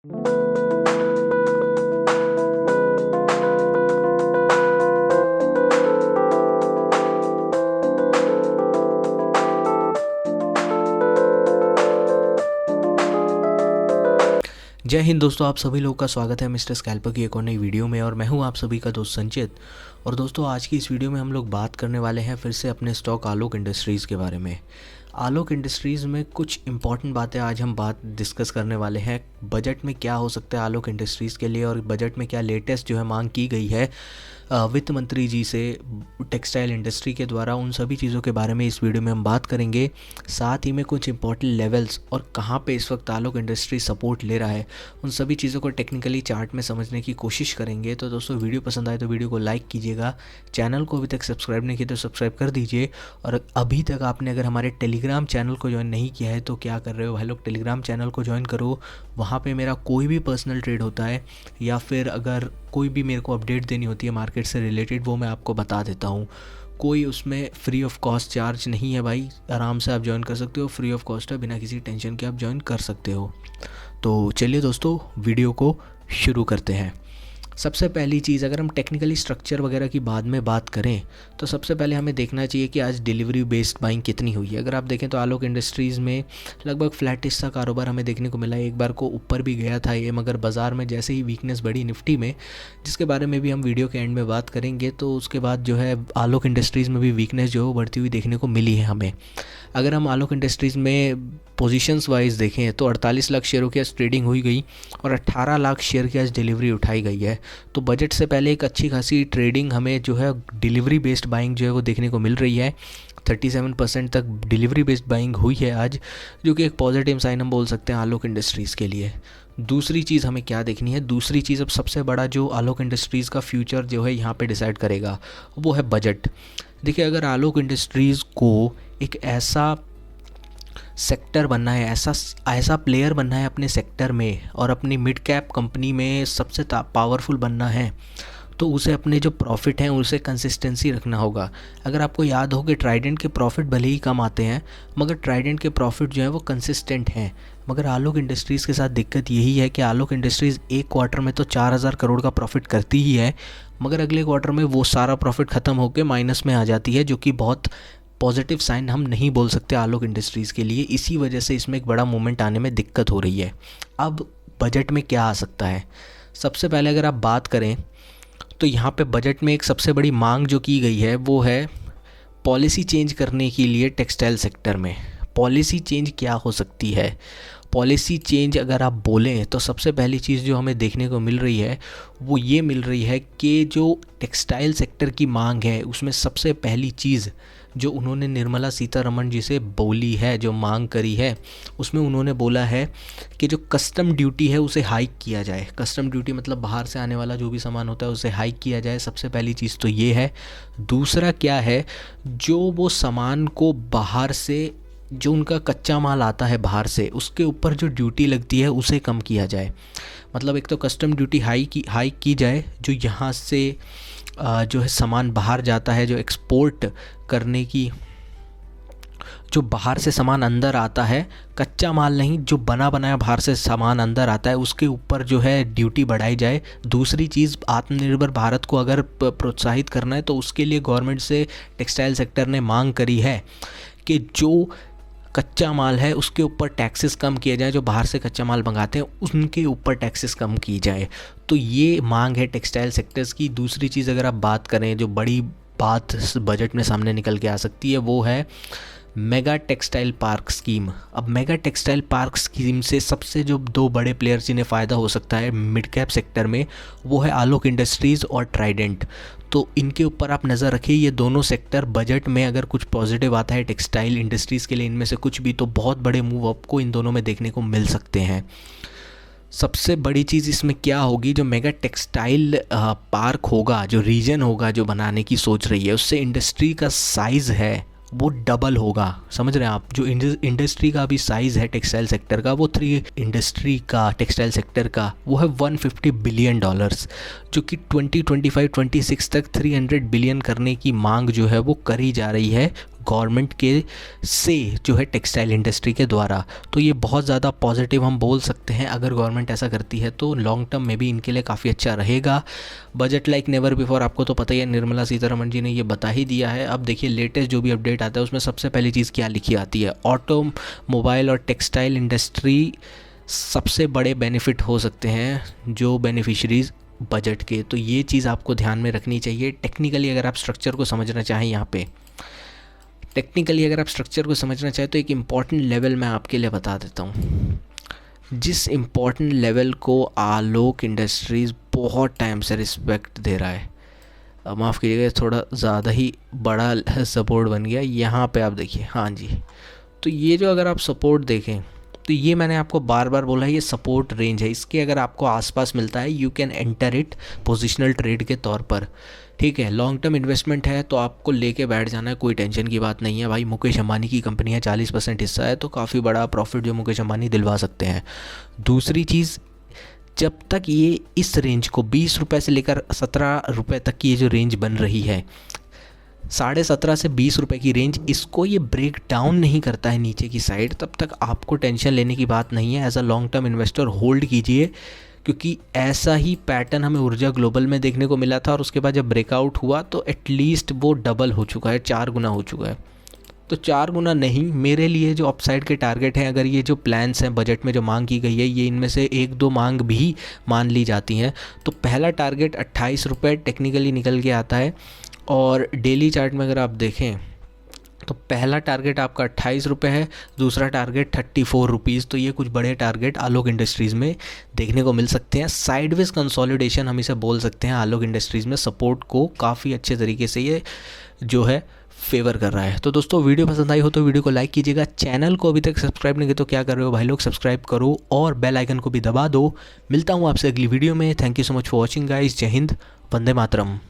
जय हिंद दोस्तों, आप सभी लोगों का स्वागत है मिस्टर स्कैल्पर की एक और नई वीडियो में। और मैं हूं आप सभी का दोस्त संचित। और दोस्तों, आज की इस वीडियो में हम लोग बात करने वाले हैं फिर से अपने स्टॉक आलोक इंडस्ट्रीज़ के बारे में। आलोक इंडस्ट्रीज़ में कुछ इंपॉर्टेंट बातें आज हम बात डिस्कस करने वाले हैं। बजट में क्या हो सकता है आलोक इंडस्ट्रीज़ के लिए, और बजट में क्या लेटेस्ट जो है मांग की गई है वित्त मंत्री जी से टेक्सटाइल इंडस्ट्री के द्वारा, उन सभी चीज़ों के बारे में इस वीडियो में हम बात करेंगे। साथ ही में कुछ इंपॉर्टेंट लेवल्स और कहाँ पे इस वक्त आलोक इंडस्ट्री सपोर्ट ले रहा है, उन सभी चीज़ों को टेक्निकली चार्ट में समझने की कोशिश करेंगे। तो दोस्तों, वीडियो पसंद आए तो वीडियो को लाइक कीजिएगा, चैनल को अभी तक सब्सक्राइब नहीं किया तो सब्सक्राइब कर दीजिए। और अभी तक आपने अगर हमारे टेलीग्राम चैनल को ज्वाइन नहीं किया है तो क्या कर रहे हो भाई लोग, टेलीग्राम चैनल को ज्वाइन करो। वहाँ पे मेरा कोई भी पर्सनल ट्रेड होता है या फिर अगर कोई भी मेरे को अपडेट देनी होती है मार्केट से रिलेटेड, वो मैं आपको बता देता हूँ। कोई उसमें फ्री ऑफ कॉस्ट चार्ज नहीं है भाई, आराम से आप ज्वाइन कर सकते हो, फ्री ऑफ कॉस्ट है, बिना किसी टेंशन के आप ज्वाइन कर सकते हो। तो चलिए दोस्तों, वीडियो को शुरू करते हैं। सबसे पहली चीज़, अगर हम टेक्निकली स्ट्रक्चर वगैरह की बाद में बात करें तो सबसे पहले हमें देखना चाहिए कि आज डिलीवरी बेस्ड बाइंग कितनी हुई है। अगर आप देखें तो आलोक इंडस्ट्रीज़ में लगभग फ्लैटिश सा कारोबार हमें देखने को मिला है। एक बार को ऊपर भी गया था ये, मगर बाज़ार में जैसे ही वीकनेस बढ़ी निफ्टी में, जिसके बारे में भी हम वीडियो के एंड में बात करेंगे, तो उसके बाद जो है आलोक इंडस्ट्रीज़ में भी वीकनेस जो है वो बढ़ती हुई देखने को मिली है हमें। अगर हम आलोक इंडस्ट्रीज़ में पोजीशंस वाइज देखें तो 48 लाख शेयरों की आज ट्रेडिंग हुई गई और 18 लाख शेयर की आज डिलीवरी उठाई गई है। तो बजट से पहले एक अच्छी खासी ट्रेडिंग हमें जो है डिलीवरी बेस्ड बाइंग जो है वो देखने को मिल रही है। 37% तक डिलीवरी बेस्ड बाइंग हुई है आज, जो कि एक पॉजिटिव साइन हम बोल सकते हैं आलोक इंडस्ट्रीज़ के लिए। दूसरी चीज़ हमें क्या देखनी है, दूसरी चीज़ अब सबसे बड़ा जो आलोक इंडस्ट्रीज़ का फ्यूचर जो है यहाँ पे डिसाइड करेगा वो है बजट। देखिए, अगर आलोक इंडस्ट्रीज़ को एक ऐसा सेक्टर बनना है, ऐसा प्लेयर बनना है अपने सेक्टर में और अपनी मिड कैप कंपनी में सबसे पावरफुल बनना है, तो उसे अपने जो प्रॉफिट हैं उसे कंसिस्टेंसी रखना होगा। अगर आपको याद हो कि ट्राइडेंट के प्रॉफिट भले ही कम आते हैं, मगर ट्राइडेंट के प्रॉफिट जो है वो कंसिस्टेंट हैं। मगर आलोक इंडस्ट्रीज़ के साथ दिक्कत यही है कि आलोक इंडस्ट्रीज़ एक क्वार्टर में तो 4000 करोड़ का प्रॉफिट करती ही है, मगर अगले क्वार्टर में वो सारा प्रॉफिट ख़त्म होकर माइनस में आ जाती है, जो कि बहुत पॉजिटिव साइन हम नहीं बोल सकते आलोक इंडस्ट्रीज़ के लिए। इसी वजह से इसमें एक बड़ा मूवमेंट आने में दिक्कत हो रही है। अब बजट में क्या आ सकता है, सबसे पहले अगर आप बात करें तो यहाँ पे बजट में एक सबसे बड़ी मांग जो की गई है वो है पॉलिसी चेंज करने के लिए टेक्सटाइल सेक्टर में। पॉलिसी चेंज क्या हो सकती है? पॉलिसी चेंज अगर आप बोलें तो सबसे पहली चीज़ जो हमें देखने को मिल रही है वो ये मिल रही है कि जो टेक्सटाइल सेक्टर की मांग है उसमें सबसे पहली चीज़ जो उन्होंने निर्मला सीतारमण जी से बोली है, जो मांग करी है, उसमें उन्होंने बोला है कि जो कस्टम ड्यूटी है उसे हाइक किया जाए। कस्टम ड्यूटी मतलब बाहर से आने वाला जो भी सामान होता है उसे हाइक किया जाए। सबसे पहली चीज़ तो ये है। दूसरा क्या है, जो वो सामान को बाहर से, जो उनका कच्चा माल आता है बाहर से, उसके ऊपर जो ड्यूटी लगती है उसे कम किया जाए। मतलब एक तो कस्टम ड्यूटी हाइक की जाए, जो यहाँ से जो है सामान बाहर जाता है, जो एक्सपोर्ट करने की, जो बाहर से सामान अंदर आता है, कच्चा माल नहीं, जो बना बनाया बाहर से सामान अंदर आता है, उसके ऊपर जो है ड्यूटी बढ़ाई जाए। दूसरी चीज़, आत्मनिर्भर भारत को अगर प्रोत्साहित करना है तो उसके लिए गवर्नमेंट से टेक्सटाइल सेक्टर ने मांग करी है कि जो कच्चा माल है उसके ऊपर टैक्सेस कम किए जाए, जो बाहर से कच्चा माल मंगाते हैं उनके ऊपर टैक्सेस कम की जाए। तो ये मांग है टेक्सटाइल सेक्टर्स की। दूसरी चीज़ अगर आप बात करें, जो बड़ी बात बजट में सामने निकल के आ सकती है, वो है मेगा टेक्सटाइल पार्क स्कीम। अब मेगा टेक्सटाइल पार्क स्कीम से सबसे जो दो बड़े प्लेयर्स जिन्हें फ़ायदा हो सकता है मिड कैप सेक्टर में, वो है आलोक इंडस्ट्रीज़ और ट्राइडेंट। तो इनके ऊपर आप नज़र रखिए। ये दोनों सेक्टर बजट में अगर कुछ पॉजिटिव आता है टेक्सटाइल इंडस्ट्रीज़ के लिए, इनमें से कुछ भी, तो बहुत बड़े मूव आपको इन दोनों में देखने को मिल सकते हैं। सबसे बड़ी चीज़ इसमें क्या होगी, जो मेगा टेक्सटाइल पार्क होगा, जो रीजन होगा जो बनाने की सोच रही है, उससे इंडस्ट्री का साइज़ है वो डबल होगा। समझ रहे हैं आप? जो इंडस्ट्री का अभी साइज़ है टेक्सटाइल सेक्टर का, वो इंडस्ट्री का टेक्सटाइल सेक्टर का वो है $150 बिलियन, जो कि 2025-26 तक 300 बिलियन करने की मांग जो है वो करी जा रही है गवर्नमेंट के से जो है टेक्सटाइल इंडस्ट्री के द्वारा। तो ये बहुत ज़्यादा पॉजिटिव हम बोल सकते हैं। अगर गवर्नमेंट ऐसा करती है तो लॉन्ग टर्म में भी इनके लिए काफ़ी अच्छा रहेगा। बजट लाइक नेवर बिफोर, आपको तो पता ही है, निर्मला सीतारमण जी ने ये बता ही दिया है। अब देखिए लेटेस्ट जो भी अपडेट आता है उसमें सबसे पहली चीज़ क्या लिखी आती है, ऑटोमोबाइल और टेक्सटाइल इंडस्ट्री सबसे बड़े बेनिफिट हो सकते हैं जो बेनिफिशरीज़ बजट के। तो ये चीज़ आपको ध्यान में रखनी चाहिए। टेक्निकली अगर आप स्ट्रक्चर को समझना चाहें, यहाँ पे टेक्निकली अगर आप स्ट्रक्चर को समझना चाहें तो एक इम्पॉर्टेंट लेवल मैं आपके लिए बता देता हूँ, जिस इम्पॉर्टेंट लेवल को आलोक इंडस्ट्रीज़ बहुत टाइम से रिस्पेक्ट दे रहा है। माफ़ कीजिएगा, थोड़ा ज़्यादा ही बड़ा सपोर्ट बन गया। यहाँ पे आप देखिए, हाँ जी, तो ये जो अगर आप सपोर्ट देखें तो ये मैंने आपको बार बार बोला है, ये सपोर्ट रेंज है। इसके अगर आपको आसपास मिलता है you can enter it positional trade के तौर पर, ठीक है। लॉन्ग टर्म इन्वेस्टमेंट है तो आपको लेके बैठ जाना है, कोई टेंशन की बात नहीं है भाई। मुकेश अंबानी की कंपनी है, 40% हिस्सा है, तो काफ़ी बड़ा प्रॉफिट जो मुकेश अंबानी दिलवा सकते हैं। दूसरी चीज़, जब तक ये इस रेंज को 20 रुपये से लेकर 17 रुपये तक की ये जो रेंज बन रही है, 17.5 से 20 रुपये की रेंज, इसको ये ब्रेक डाउन नहीं करता है नीचे की साइड, तब तक आपको टेंशन लेने की बात नहीं है। As a long term investor hold कीजिए, क्योंकि ऐसा ही पैटर्न हमें ऊर्जा ग्लोबल में देखने को मिला था और उसके बाद जब ब्रेकआउट हुआ तो एटलीस्ट वो डबल हो चुका है, 4 गुना हो चुका है। तो 4 गुना नहीं, मेरे लिए जो अपसाइड के टारगेट हैं, अगर ये जो प्लान्स हैं बजट में जो मांग की गई है, ये इनमें से 1-2 मांग भी मान ली जाती हैं, तो पहला टारगेट 28 रुपये टेक्निकली निकल के आता है। और डेली चार्ट में अगर आप देखें तो पहला टारगेट आपका 28 रुपये है, दूसरा टारगेट 34 रुपीज़। तो ये कुछ बड़े टारगेट आलोक इंडस्ट्रीज़ में देखने को मिल सकते हैं। साइडवेज कंसोलिडेशन हम इसे बोल सकते हैं। आलोक इंडस्ट्रीज़ में सपोर्ट को काफ़ी अच्छे तरीके से ये जो है फेवर कर रहा है। तो दोस्तों वीडियो पसंद आई हो तो वीडियो को लाइक कीजिएगा। चैनल को अभी तक सब्सक्राइब नहीं किया तो क्या कर रहे हो भाई लोग, सब्सक्राइब करो और बेल आइकन को भी दबा दो। मिलता हूँ आपसे अगली वीडियो में। Thank you so much for watching guys. जय हिंद, वंदे मातरम।